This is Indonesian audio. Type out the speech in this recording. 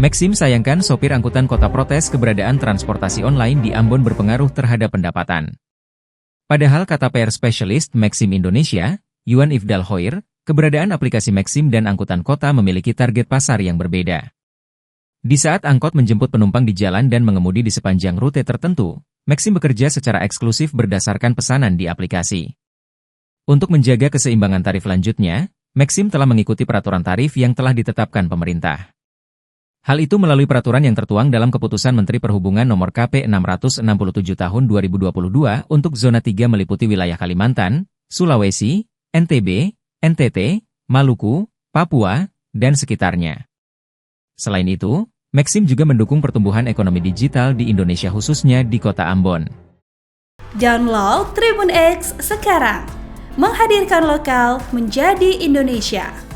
Maxim sayangkan sopir angkutan kota protes keberadaan transportasi online di Ambon berpengaruh terhadap pendapatan. Padahal kata PR spesialis Maxim Indonesia, Yuan Ifdal Hoir, keberadaan aplikasi Maxim dan angkutan kota memiliki target pasar yang berbeda. Di saat angkot menjemput penumpang di jalan dan mengemudi di sepanjang rute tertentu, Maxim bekerja secara eksklusif berdasarkan pesanan di aplikasi. Untuk menjaga keseimbangan tarif lanjutnya, Maxim telah mengikuti peraturan tarif yang telah ditetapkan pemerintah. Hal itu melalui peraturan yang tertuang dalam Keputusan Menteri Perhubungan Nomor KP 667 Tahun 2022 untuk Zona 3 meliputi wilayah Kalimantan, Sulawesi, NTB, NTT, Maluku, Papua, dan sekitarnya. Selain itu, Maxim juga mendukung pertumbuhan ekonomi digital di Indonesia khususnya di Kota Ambon. Download Tribun X sekarang, menghadirkan lokal menjadi Indonesia.